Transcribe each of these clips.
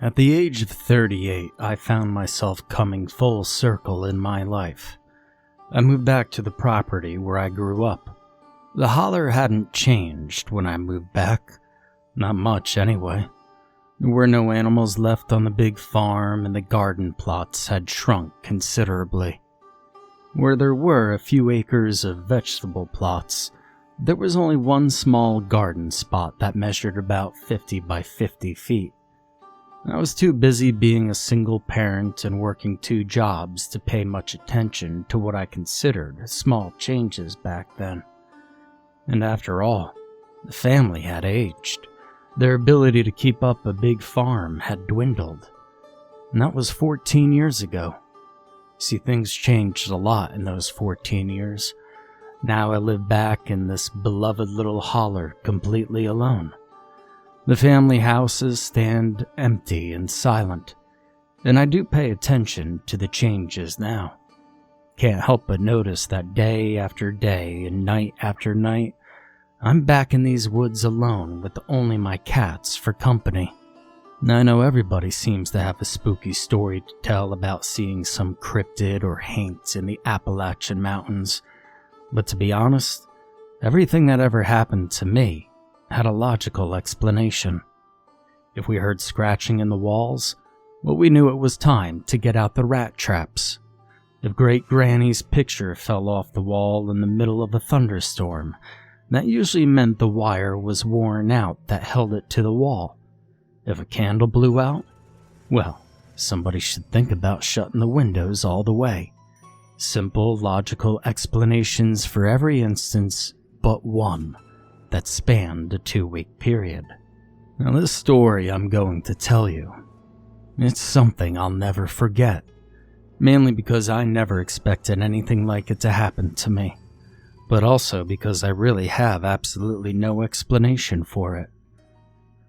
At the age of 38, I found myself coming full circle in my life. I moved back to the property where I grew up. The holler hadn't changed when I moved back. Not much, anyway. There were no animals left on the big farm, and the garden plots had shrunk considerably. Where there were a few acres of vegetable plots, there was only one small garden spot that measured about 50 by 50 feet. I was too busy being a single parent and working 2 jobs to pay much attention to what I considered small changes back then. And after all, the family had aged. Their ability to keep up a big farm had dwindled. And that was 14 years ago. See, things changed a lot in those 14 years. Now I live back in this beloved little holler completely alone. The family houses stand empty and silent, and I do pay attention to the changes now. Can't help but notice that day after day and night after night, I'm back in these woods alone with only my cats for company. I know everybody seems to have a spooky story to tell about seeing some cryptid or haint in the Appalachian mountains, but to be honest, everything that ever happened to me had a logical explanation. If we heard scratching in the walls, well, we knew it was time to get out the rat traps. If Great Granny's picture fell off the wall in the middle of a thunderstorm, that usually meant the wire was worn out that held it to the wall. If a candle blew out, well, somebody should think about shutting the windows all the way. Simple, logical explanations for every instance but one that spanned a 2-week period. Now, this story I'm going to tell you, it's something I'll never forget, mainly because I never expected anything like it to happen to me, but also because I really have absolutely no explanation for it.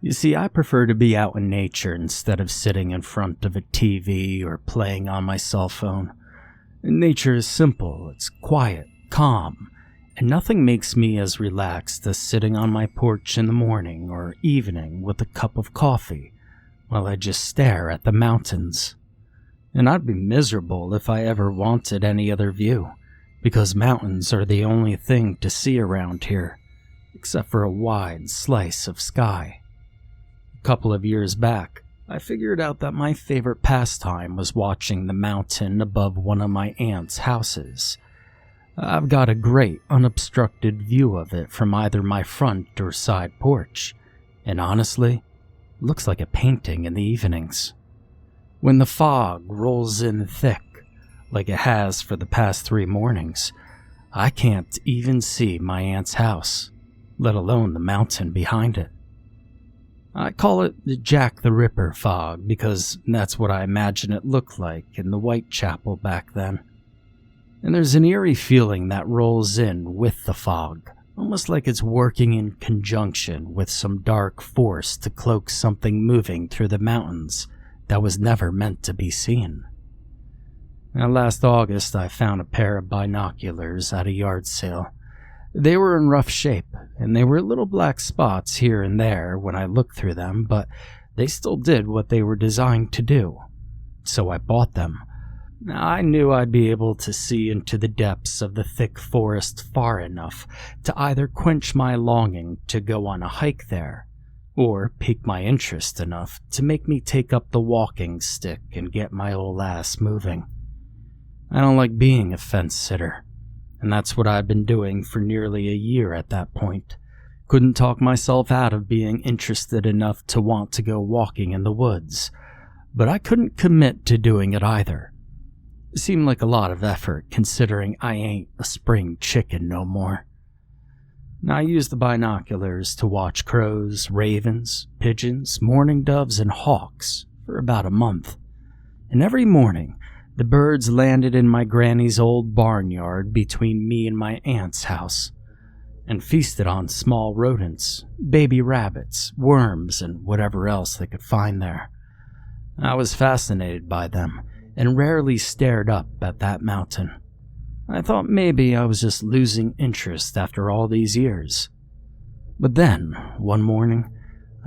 You see, I prefer to be out in nature instead of sitting in front of a TV or playing on my cell phone. Nature is simple, it's quiet, calm, and nothing makes me as relaxed as sitting on my porch in the morning or evening with a cup of coffee while I just stare at the mountains. And I'd be miserable if I ever wanted any other view, because mountains are the only thing to see around here, except for a wide slice of sky. A couple of years back, I figured out that my favorite pastime was watching the mountain above one of my aunt's houses. I've got a great unobstructed view of it from either my front or side porch, and honestly, it looks like a painting in the evenings. When the fog rolls in thick, like it has for the past 3 mornings, I can't even see my aunt's house, let alone the mountain behind it. I call it the Jack the Ripper fog because that's what I imagine it looked like in the Whitechapel back then. And there's an eerie feeling that rolls in with the fog, almost like it's working in conjunction with some dark force to cloak something moving through the mountains that was never meant to be seen. Now, last August, I found a pair of binoculars at a yard sale. They were in rough shape, and they were little black spots here and there when I looked through them, but they still did what they were designed to do. So I bought them. Now, I knew I'd be able to see into the depths of the thick forest far enough to either quench my longing to go on a hike there, or pique my interest enough to make me take up the walking stick and get my old ass moving. I don't like being a fence sitter, and that's what I'd been doing for nearly a year at that point. Couldn't talk myself out of being interested enough to want to go walking in the woods, but I couldn't commit to doing it either. It seemed like a lot of effort considering I ain't a spring chicken no more. Now, I used the binoculars to watch crows, ravens, pigeons, mourning doves, and hawks for about a month, and every morning the birds landed in my granny's old barnyard between me and my aunt's house, and feasted on small rodents, baby rabbits, worms, and whatever else they could find there. I was fascinated by them, and rarely stared up at that mountain. I thought maybe I was just losing interest after all these years. But then, one morning,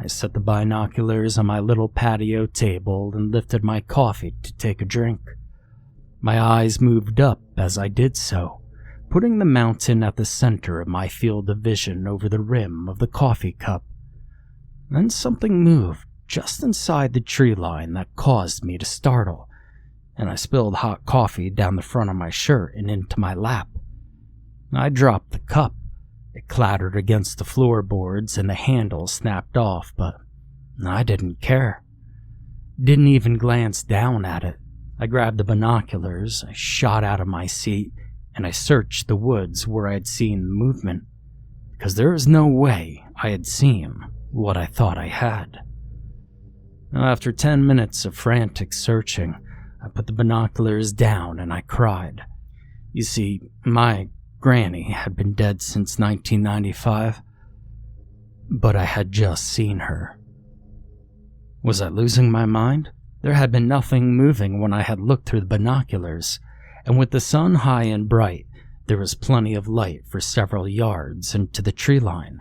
I set the binoculars on my little patio table and lifted my coffee to take a drink. My eyes moved up as I did so, putting the mountain at the center of my field of vision over the rim of the coffee cup. Then something moved just inside the tree line that caused me to startle, and I spilled hot coffee down the front of my shirt and into my lap. I dropped the cup. It clattered against the floorboards and the handle snapped off, but I didn't care. Didn't even glance down at it. I grabbed the binoculars, I shot out of my seat, and I searched the woods where I had seen the movement, because there was no way I had seen what I thought I had. After 10 minutes of frantic searching, I put the binoculars down and I cried. You see, my Granny had been dead since 1995, but I had just seen her. Was I losing my mind? There had been nothing moving when I had looked through the binoculars, and with the sun high and bright, there was plenty of light for several yards into the tree line.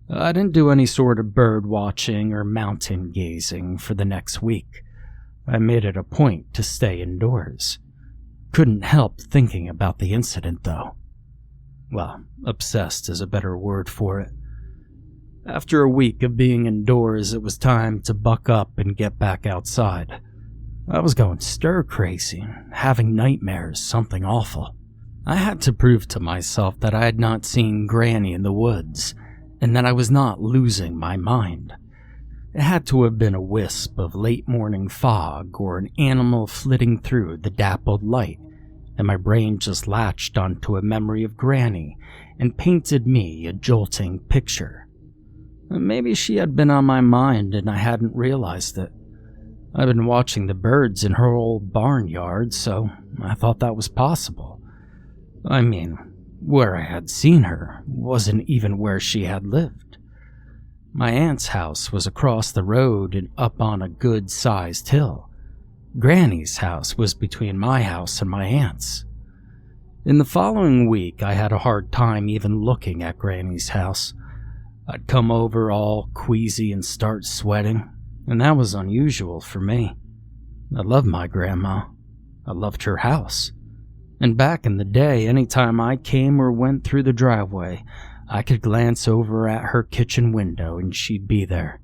I didn't do any sort of bird watching or mountain gazing for the next week. I made it a point to stay indoors. Couldn't help thinking about the incident, though. Well, obsessed is a better word for it. After a week of being indoors, it was time to buck up and get back outside. I was going stir-crazy, having nightmares, something awful. I had to prove to myself that I had not seen Granny in the woods, and that I was not losing my mind. It had to have been a wisp of late-morning fog or an animal flitting through the dappled light, and my brain just latched onto a memory of Granny and painted me a jolting picture. Maybe she had been on my mind and I hadn't realized it. I'd been watching the birds in her old barnyard, so I thought that was possible. I mean, where I had seen her wasn't even where she had lived. My aunt's house was across the road and up on a good-sized hill. Granny's house was between my house and my aunt's. In the following week, I had a hard time even looking at Granny's house. I'd come over all queasy and start sweating, and that was unusual for me. I loved my grandma. I loved her house. And back in the day, anytime I came or went through the driveway, I could glance over at her kitchen window and she'd be there.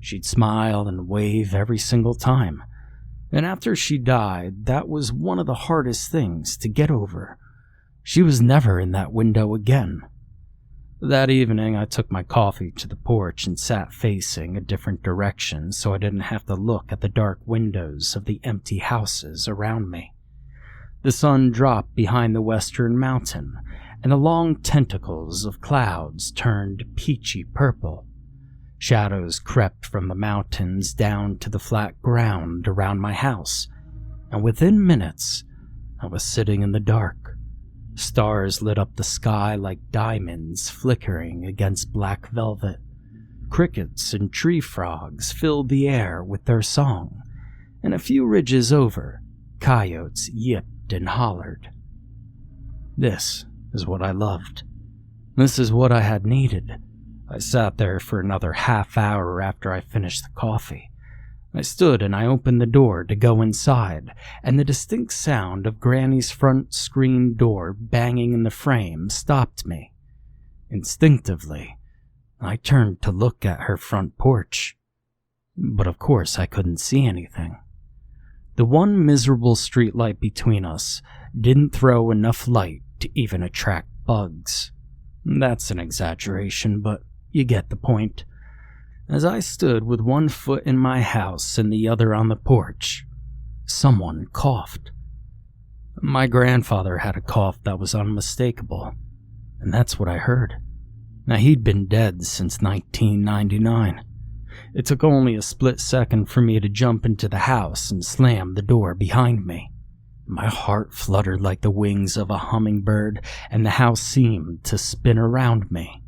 She'd smile and wave every single time. And after she died, that was one of the hardest things to get over. She was never in that window again. That evening, I took my coffee to the porch and sat facing a different direction so I didn't have to look at the dark windows of the empty houses around me. The sun dropped behind the western mountain, and the long tentacles of clouds turned peachy purple. Shadows crept from the mountains down to the flat ground around my house, and within minutes, I was sitting in the dark. Stars lit up the sky like diamonds flickering against black velvet. Crickets and tree frogs filled the air with their song, and a few ridges over, coyotes yipped and hollered. This is what I loved. This is what I had needed. I sat there for another half hour after I finished the coffee. I stood and I opened the door to go inside, and the distinct sound of Granny's front screen door banging in the frame stopped me. Instinctively, I turned to look at her front porch, but of course I couldn't see anything. The one miserable streetlight between us didn't throw enough light to even attract bugs. That's an exaggeration, but you get the point. As I stood with one foot in my house and the other on the porch, someone coughed. My grandfather had a cough that was unmistakable, and that's what I heard. Now, he'd been dead since 1999. It took only a split second for me to jump into the house and slam the door behind me. My heart fluttered like the wings of a hummingbird, and the house seemed to spin around me.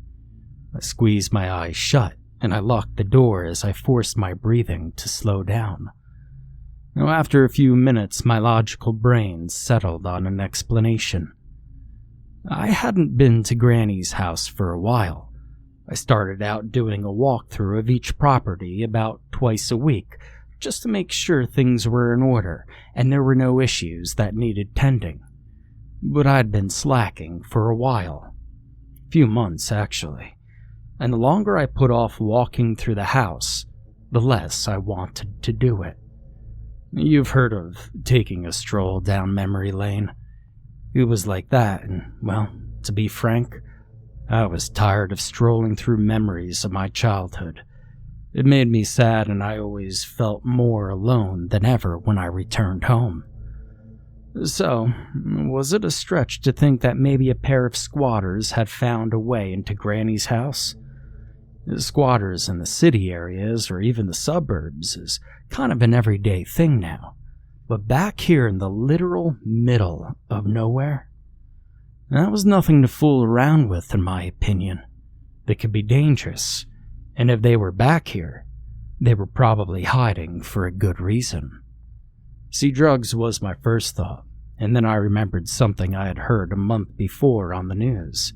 I squeezed my eyes shut, and I locked the door as I forced my breathing to slow down. Now, after a few minutes, my logical brain settled on an explanation. I hadn't been to Granny's house for a while. I started out doing a walkthrough of each property about twice a week, just to make sure things were in order and there were no issues that needed tending. But I'd been slacking for a while. A few months, actually. And the longer I put off walking through the house, the less I wanted to do it. You've heard of taking a stroll down memory lane. It was like that, and, well, to be frank, I was tired of strolling through memories of my childhood. It made me sad, and I always felt more alone than ever when I returned home. So, was it a stretch to think that maybe a pair of squatters had found a way into Granny's house? Squatters in the city areas, or even the suburbs, is kind of an everyday thing now. But back here in the literal middle of nowhere, that was nothing to fool around with, in my opinion. They could be dangerous, and if they were back here, they were probably hiding for a good reason. See, drugs was my first thought, and then I remembered something I had heard a month before on the news.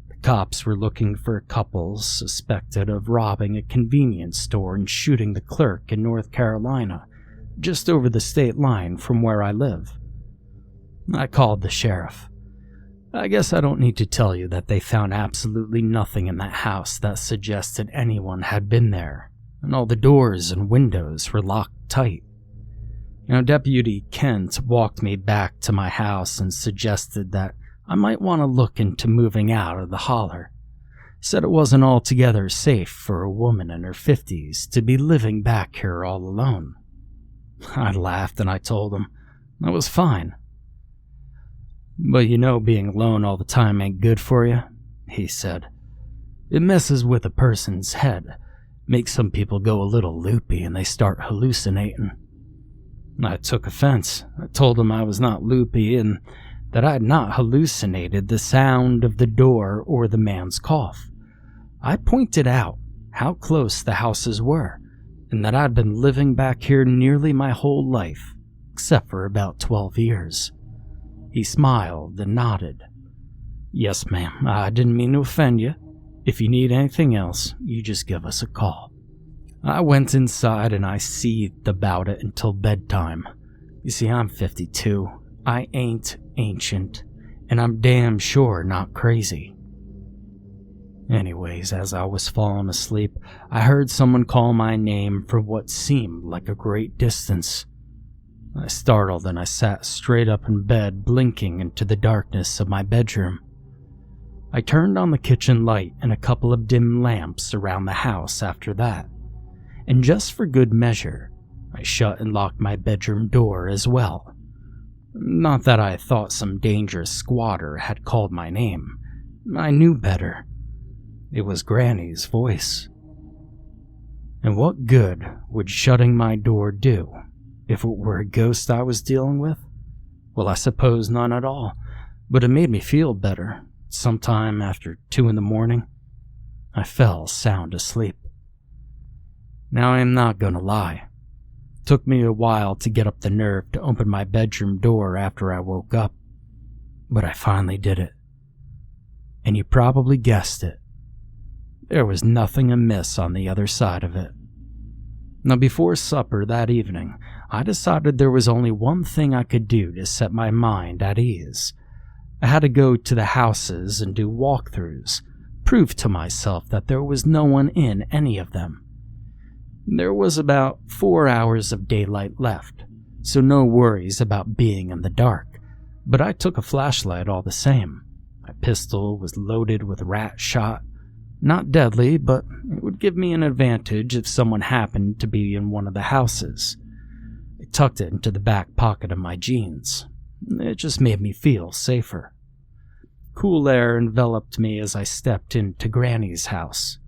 The cops were looking for a couple suspected of robbing a convenience store and shooting the clerk in North Carolina, just over the state line from where I live. I called the sheriff. I guess I don't need to tell you that they found absolutely nothing in that house that suggested anyone had been there, and all the doors and windows were locked tight. Deputy Kent walked me back to my house and suggested that I might want to look into moving out of the holler. Said it wasn't altogether safe for a woman in her 50s to be living back here all alone. I laughed and I told him that was fine. But being alone all the time ain't good for you, he said. It messes with a person's head, makes some people go a little loopy and they start hallucinating. I took offense. I told him I was not loopy and that I had not hallucinated the sound of the door or the man's cough. I pointed out how close the houses were and that I'd been living back here nearly my whole life, except for about 12 years. He smiled and nodded. Yes, ma'am, I didn't mean to offend you. If you need anything else, you just give us a call. I went inside and I seethed about it until bedtime. You see, I'm 52. I ain't ancient, and I'm damn sure not crazy. Anyways, as I was falling asleep, I heard someone call my name from what seemed like a great distance. I startled and I sat straight up in bed, blinking into the darkness of my bedroom. I turned on the kitchen light and a couple of dim lamps around the house after that. And just for good measure, I shut and locked my bedroom door as well. Not that I thought some dangerous squatter had called my name. I knew better. It was Granny's voice. And what good would shutting my door do if it were a ghost I was dealing with? Well, I suppose none at all, but it made me feel better. Sometime after 2 a.m, I fell sound asleep. Now, I am not going to lie. It took me a while to get up the nerve to open my bedroom door after I woke up, but I finally did it. And you probably guessed it. There was nothing amiss on the other side of it. Now, before supper that evening, I decided there was only one thing I could do to set my mind at ease. I had to go to the houses and do walkthroughs, prove to myself that there was no one in any of them. There was about 4 hours of daylight left, so no worries about being in the dark, but I took a flashlight all the same. My pistol was loaded with rat shot. Not deadly, but it would give me an advantage if someone happened to be in one of the houses. I tucked it into the back pocket of my jeans. It just made me feel safer. Cool air enveloped me as I stepped into Granny's house.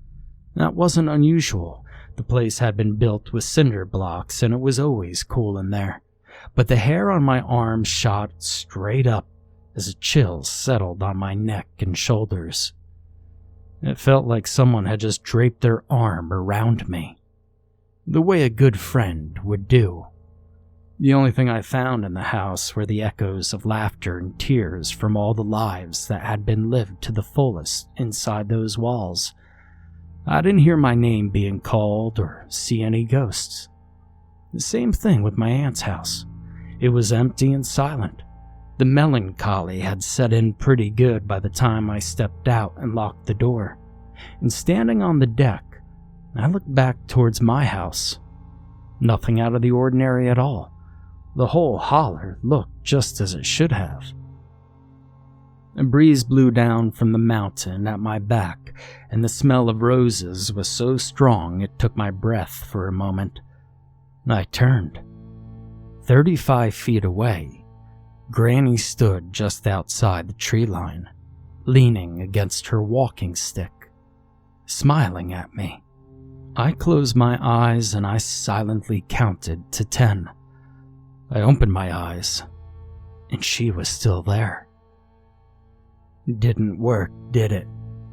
That wasn't unusual. The place had been built with cinder blocks and it was always cool in there. But the hair on my arm shot straight up as a chill settled on my neck and shoulders. It felt like someone had just draped their arm around me, the way a good friend would do. The only thing I found in the house were the echoes of laughter and tears from all the lives that had been lived to the fullest inside those walls. I didn't hear my name being called or see any ghosts. The same thing with my aunt's house. It was empty and silent. The melancholy had set in pretty good by the time I stepped out and locked the door. And standing on the deck, I looked back towards my house. Nothing out of the ordinary at all. The whole holler looked just as it should have. A breeze blew down from the mountain at my back, and the smell of roses was so strong it took my breath for a moment. I turned. 35 feet away, Granny stood just outside the tree line, leaning against her walking stick, smiling at me. I closed my eyes and I silently counted to 10. I opened my eyes, and she was still there. "Didn't work, did it?"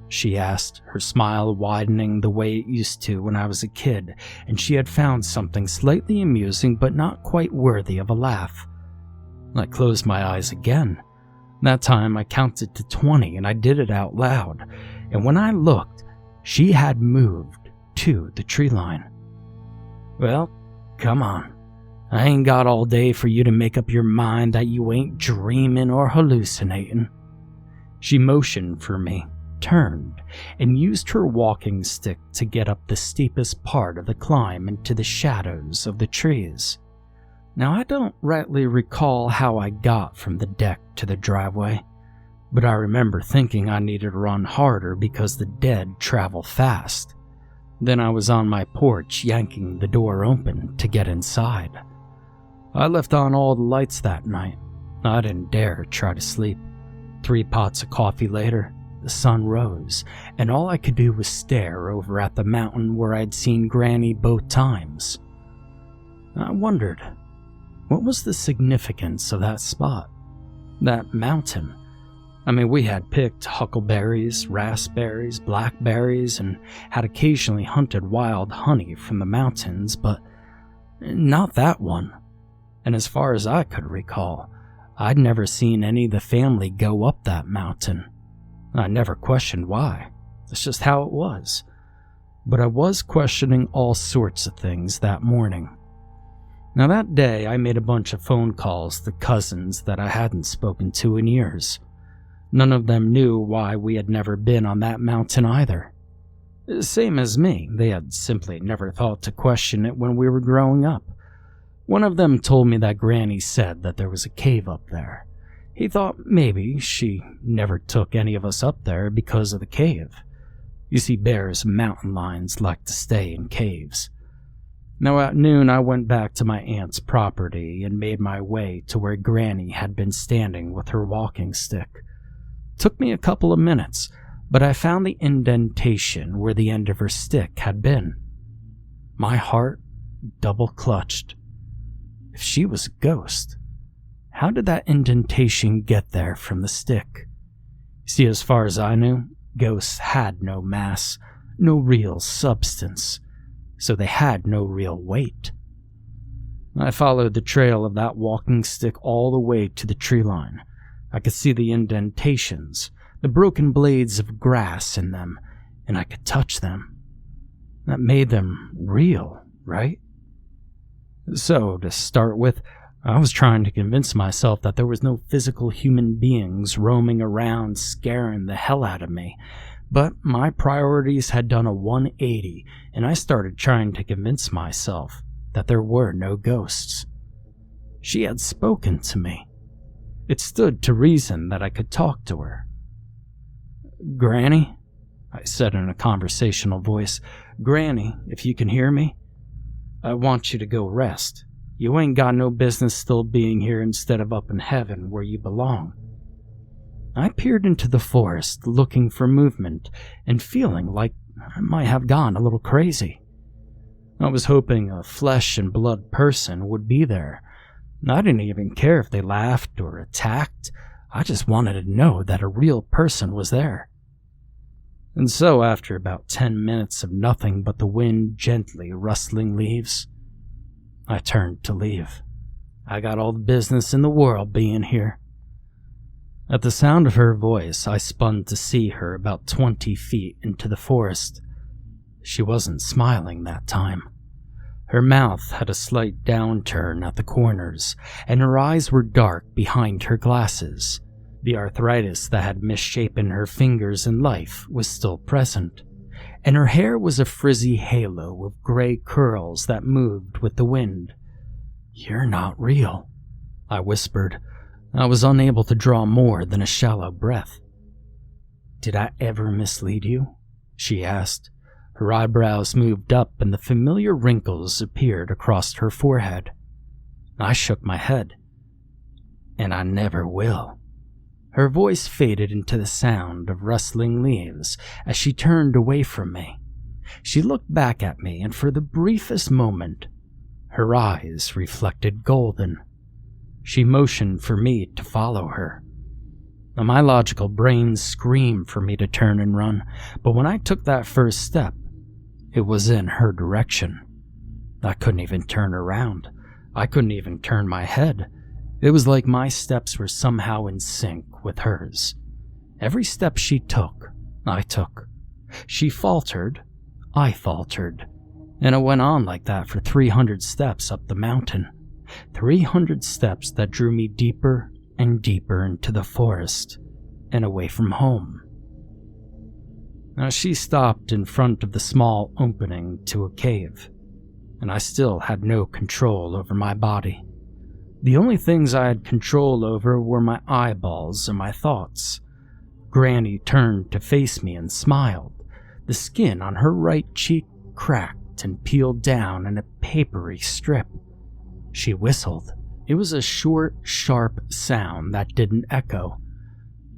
she asked, her smile widening the way it used to when I was a kid, and she had found something slightly amusing but not quite worthy of a laugh. I closed my eyes again. That time I counted to 20 and I did it out loud, and when I looked, she had moved to the tree line. "Well, come on. I ain't got all day for you to make up your mind that you ain't dreaming or hallucinating." She motioned for me, turned, and used her walking stick to get up the steepest part of the climb into the shadows of the trees. Now, I don't rightly recall how I got from the deck to the driveway, but I remember thinking I needed to run harder because the dead travel fast. Then I was on my porch yanking the door open to get inside. I left on all the lights that night. I didn't dare try to sleep. 3 pots of coffee later, the sun rose, and all I could do was stare over at the mountain where I'd seen Granny both times. I wondered, what was the significance of that spot? That mountain? I mean, we had picked huckleberries, raspberries, blackberries, and had occasionally hunted wild honey from the mountains, but not that one. And as far as I could recall, I'd never seen any of the family go up that mountain. I never questioned why. It's just how it was. But I was questioning all sorts of things that morning. Now that day, I made a bunch of phone calls to cousins that I hadn't spoken to in years. None of them knew why we had never been on that mountain either. Same as me, they had simply never thought to question it when we were growing up. One of them told me that Granny said that there was a cave up there. He thought maybe she never took any of us up there because of the cave. You see, bears and mountain lions like to stay in caves. Now at noon I went back to my aunt's property and made my way to where Granny had been standing with her walking stick. Took me a couple of minutes, but I found the indentation where the end of her stick had been. My heart double-clutched. If she was a ghost, how did that indentation get there from the stick? See, as far as I knew, ghosts had no mass, no real substance, so they had no real weight. I followed the trail of that walking stick all the way to the tree line. I could see the indentations, the broken blades of grass in them, and I could touch them. That made them real, right? So, to start with, I was trying to convince myself that there was no physical human beings roaming around scaring the hell out of me, but my priorities had done a 180, and I started trying to convince myself that there were no ghosts. She had spoken to me. It stood to reason that I could talk to her. "Granny," I said in a conversational voice, "Granny, if you can hear me, I want you to go rest. You ain't got no business still being here instead of up in heaven where you belong." I peered into the forest, looking for movement and feeling like I might have gone a little crazy. I was hoping a flesh and blood person would be there. I didn't even care if they laughed or attacked. I just wanted to know that a real person was there. And so, after about 10 minutes of nothing but the wind gently rustling leaves, I turned to leave. I got all the business in the world being here. At the sound of her voice, I spun to see her about 20 feet into the forest. she wasn't smiling that time. Her mouth had a slight downturn at the corners, and her eyes were dark behind her glasses. The arthritis that had misshapen her fingers in life was still present, and her hair was a frizzy halo of gray curls that moved with the wind. "You're not real," I whispered. I was unable to draw more than a shallow breath. "Did I ever mislead you?" she asked. Her eyebrows moved up and the familiar wrinkles appeared across her forehead. I shook my head. "And I never will." Her voice faded into the sound of rustling leaves as she turned away from me. She looked back at me, and for the briefest moment, her eyes reflected golden. She motioned for me to follow her. My logical brain screamed for me to turn and run, but when I took that first step, it was in her direction. I couldn't even turn around. I couldn't even turn my head. It was like my steps were somehow in sync with hers. Every step she took, I took. She faltered, I faltered, and it went on like that for 300 steps up the mountain. 300 steps that drew me deeper and deeper into the forest and away from home. Now she stopped in front of the small opening to a cave, and I still had no control over my body. The only things I had control over were my eyeballs and my thoughts. Granny turned to face me and smiled. The skin on her right cheek cracked and peeled down in a papery strip. She whistled. It was a short, sharp sound that didn't echo.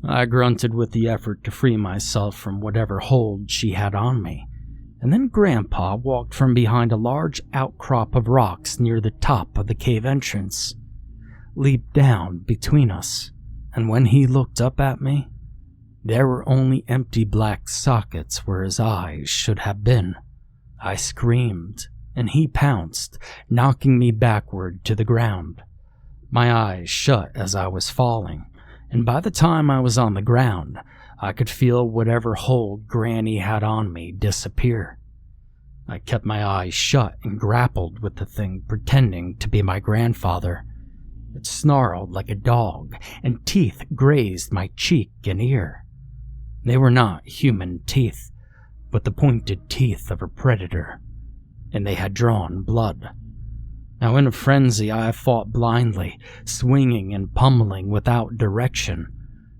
I grunted with the effort to free myself from whatever hold she had on me, and then Grandpa walked from behind a large outcrop of rocks near the top of the cave entrance, leaped down between us, and when he looked up at me, there were only empty black sockets where his eyes should have been. I screamed, and he pounced, knocking me backward to the ground. My eyes shut as I was falling, and by the time I was on the ground, I could feel whatever hold Granny had on me disappear. I kept my eyes shut and grappled with the thing pretending to be my grandfather. It snarled like a dog, and teeth grazed my cheek and ear. They were not human teeth, but the pointed teeth of a predator, and they had drawn blood. Now in a frenzy I fought blindly, swinging and pummeling without direction.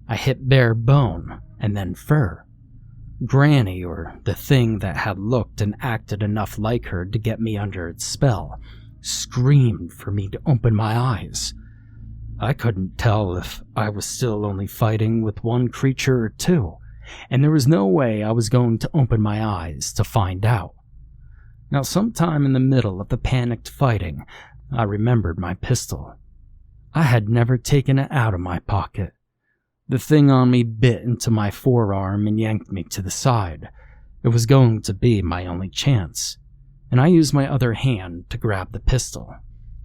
I hit bare bone, and then fur. Granny, or the thing that had looked and acted enough like her to get me under its spell, screamed for me to open my eyes. I couldn't tell if I was still only fighting with one creature or two, and there was no way I was going to open my eyes to find out. Now, sometime in the middle of the panicked fighting, I remembered my pistol. I had never taken it out of my pocket. The thing on me bit into my forearm and yanked me to the side. It was going to be my only chance, and I used my other hand to grab the pistol.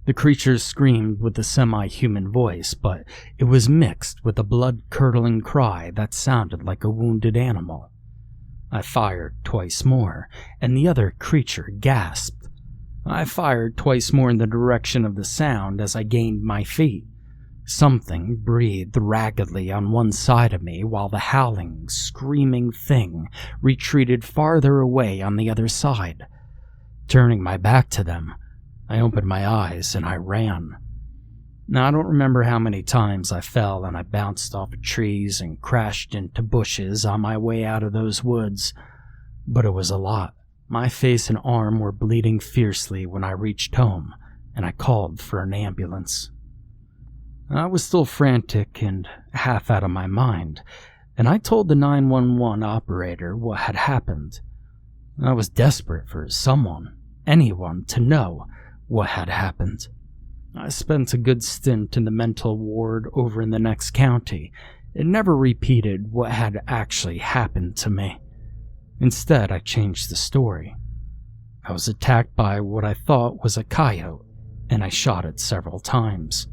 The creature screamed with a semi-human voice, but it was mixed with a blood-curdling cry that sounded like a wounded animal. I fired twice more, and the other creature gasped. I fired twice more in the direction of the sound as I gained my feet. Something breathed raggedly on one side of me while the howling, screaming thing retreated farther away on the other side. Turning my back to them, I opened my eyes and I ran. Now, I don't remember how many times I fell and I bounced off of trees and crashed into bushes on my way out of those woods, but it was a lot. My face and arm were bleeding fiercely when I reached home, and I called for an ambulance. I was still frantic and half out of my mind, and I told the 911 operator what had happened. I was desperate for someone, anyone, to know what had happened. I spent a good stint in the mental ward over in the next county and never repeated what had actually happened to me. Instead, I changed the story. I was attacked by what I thought was a coyote, and I shot it several times.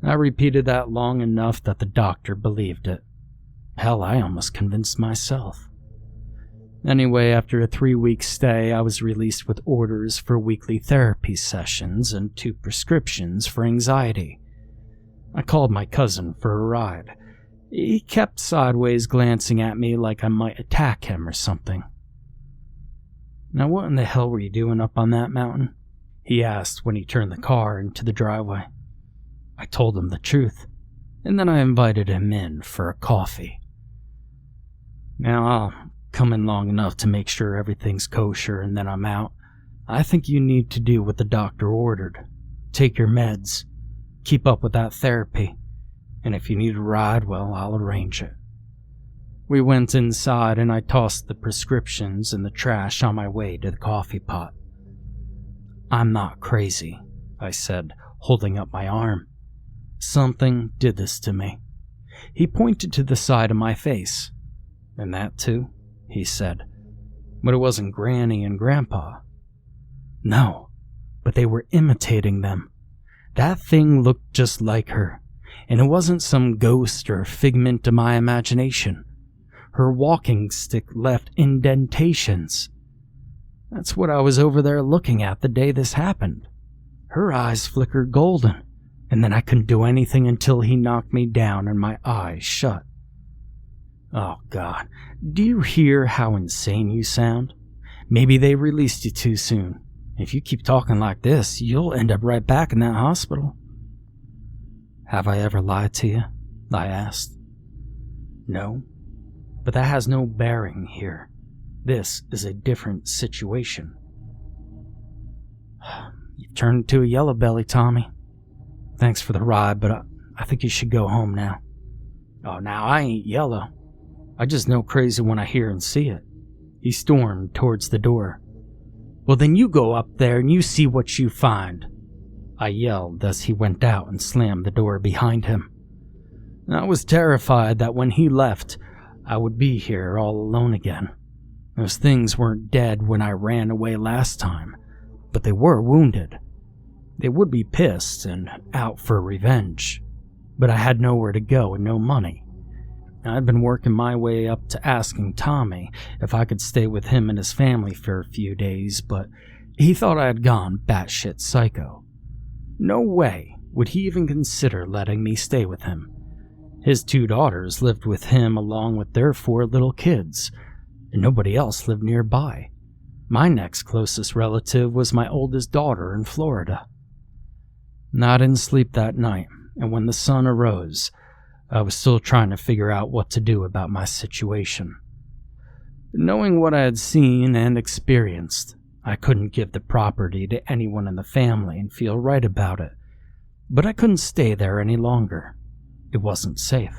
I repeated that long enough that the doctor believed it. Hell, I almost convinced myself. Anyway, after a 3-week stay, I was released with orders for weekly therapy sessions and 2 prescriptions for anxiety. I called my cousin for a ride. He kept sideways glancing at me like I might attack him or something. "Now what in the hell were you doing up on that mountain?" he asked when he turned the car into the driveway. I told him the truth, and then I invited him in for a coffee. "Now I'll come in long enough to make sure everything's kosher and then I'm out. I think you need to do what the doctor ordered. Take your meds, keep up with that therapy, and if you need a ride, well, I'll arrange it." We went inside and I tossed the prescriptions in the trash on my way to the coffee pot. "I'm not crazy," I said, holding up my arm. "Something did this to me." He pointed to the side of my face. "And that too?" he said. "But it wasn't Granny and Grandpa." "No, but they were imitating them. That thing looked just like her, and it wasn't some ghost or figment of my imagination. Her walking stick left indentations. That's what I was over there looking at the day this happened. Her eyes flickered golden, and then I couldn't do anything until he knocked me down and my eyes shut. Oh God, do you hear how insane you sound? Maybe they released you too soon. If you keep talking like this, you'll end up right back in that hospital." "Have I ever lied to you?" I asked. "No, but that has no bearing here. This is a different situation." "You've turned into a yellow belly, Tommy. Thanks for the ride, but I think you should go home now." "Oh, now I ain't yellow. I just know crazy when I hear and see it." He stormed towards the door. "Well, then you go up there and you see what you find," I yelled as he went out and slammed the door behind him. I was terrified that when he left, I would be here all alone again. Those things weren't dead when I ran away last time, but they were wounded. They would be pissed and out for revenge, but I had nowhere to go and no money. I'd been working my way up to asking Tommy if I could stay with him and his family for a few days, but he thought I had gone batshit psycho. No way would he even consider letting me stay with him. His 2 daughters lived with him along with their 4 little kids, and nobody else lived nearby. My next closest relative was my oldest daughter in Florida. I didn't sleep that night, and when the sun arose, I was still trying to figure out what to do about my situation. Knowing what I had seen and experienced, I couldn't give the property to anyone in the family and feel right about it, but I couldn't stay there any longer. It wasn't safe.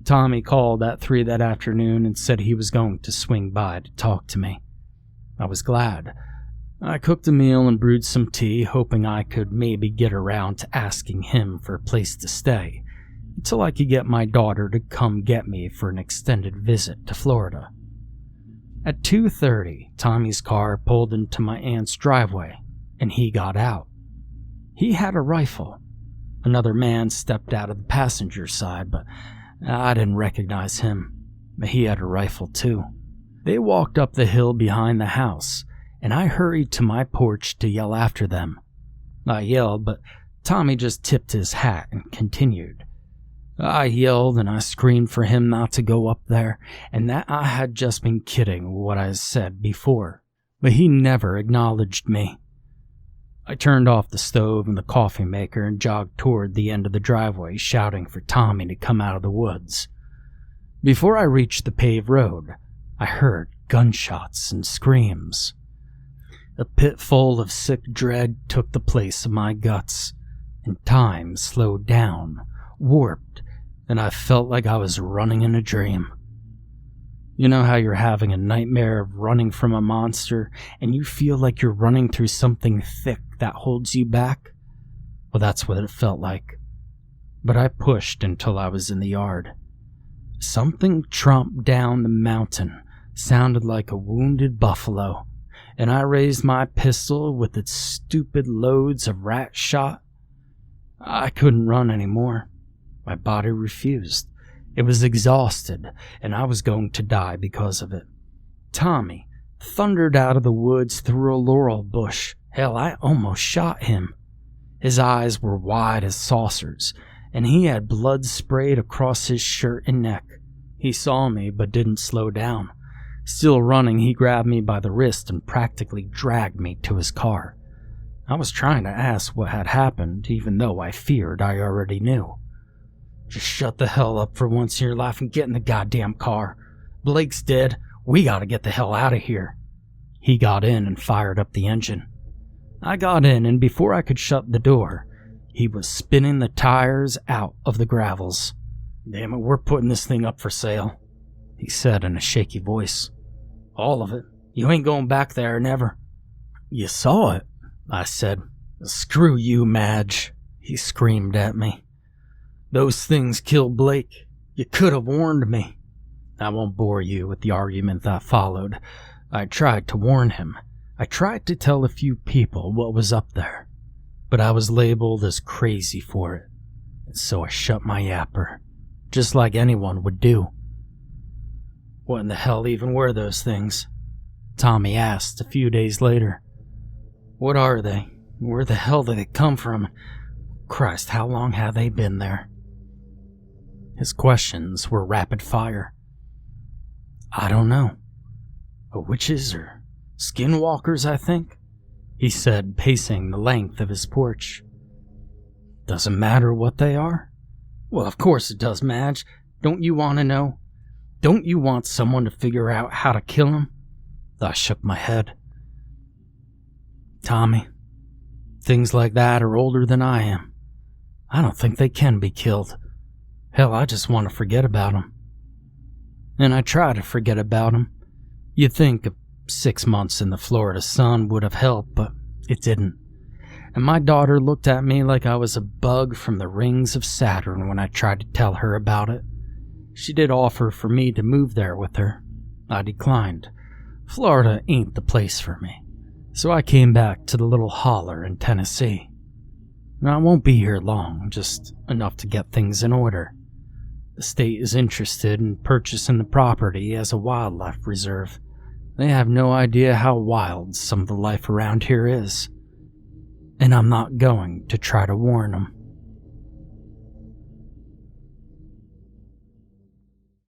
Tommy called at 3 that afternoon and said he was going to swing by to talk to me. I was glad. I cooked a meal and brewed some tea, hoping I could maybe get around to asking him for a place to stay, until I could get my daughter to come get me for an extended visit to Florida. At 2:30, Tommy's car pulled into my aunt's driveway, and he got out. He had a rifle. Another man stepped out of the passenger side, but I didn't recognize him. He had a rifle too. They walked up the hill behind the house, and I hurried to my porch to yell after them. I yelled, but Tommy just tipped his hat and continued. I yelled and I screamed for him not to go up there, and that I had just been kidding what I said before, but he never acknowledged me. I turned off the stove and the coffee maker and jogged toward the end of the driveway, shouting for Tommy to come out of the woods. Before I reached the paved road, I heard gunshots and screams. A pit full of sick dread took the place of my guts, and time slowed down, warped, and I felt like I was running in a dream. You know how you're having a nightmare of running from a monster, and you feel like you're running through something thick that holds you back? Well, that's what it felt like. But I pushed until I was in the yard. Something tromped down the mountain, sounded like a wounded buffalo, and I raised my pistol with its stupid loads of rat shot. I couldn't run anymore. My body refused. It was exhausted, and I was going to die because of it. Tommy thundered out of the woods through a laurel bush. Hell, I almost shot him. His eyes were wide as saucers, and he had blood sprayed across his shirt and neck. He saw me, but didn't slow down. Still running, he grabbed me by the wrist and practically dragged me to his car. I was trying to ask what had happened, even though I feared I already knew. Just shut the hell up for once in your life and get in the goddamn car. Blake's dead. We gotta get the hell out of here. He got in and fired up the engine. I got in, and before I could shut the door, he was spinning the tires out of the gravels. Damn it, we're putting this thing up for sale, he said in a shaky voice. All of it. You ain't going back there, never. You saw it, I said. Screw you, Madge, he screamed at me. Those things killed Blake. You could have warned me. I won't bore you with the argument that followed. I tried to warn him. I tried to tell a few people what was up there, but I was labeled as crazy for it, and so I shut my yapper, just like anyone would do. What in the hell even were those things? Tommy asked a few days later. What are they? Where the hell did they come from? Christ, how long have they been there? His questions were rapid fire. I don't know. Witches or skinwalkers, I think, he said, pacing the length of his porch. Doesn't matter what they are? Well, of course it does, Madge. Don't you want to know? Don't you want someone to figure out how to kill him? I shook my head. Tommy, things like that are older than I am. I don't think they can be killed. Hell, I just want to forget about them. And I try to forget about them. You'd think 6 months in the Florida sun would have helped, but it didn't. And my daughter looked at me like I was a bug from the rings of Saturn when I tried to tell her about it. She did offer for me to move there with her. I declined. Florida ain't the place for me. So I came back to the little holler in Tennessee. I won't be here long, just enough to get things in order. The state is interested in purchasing the property as a wildlife reserve. They have no idea how wild some of the life around here is. And I'm not going to try to warn them.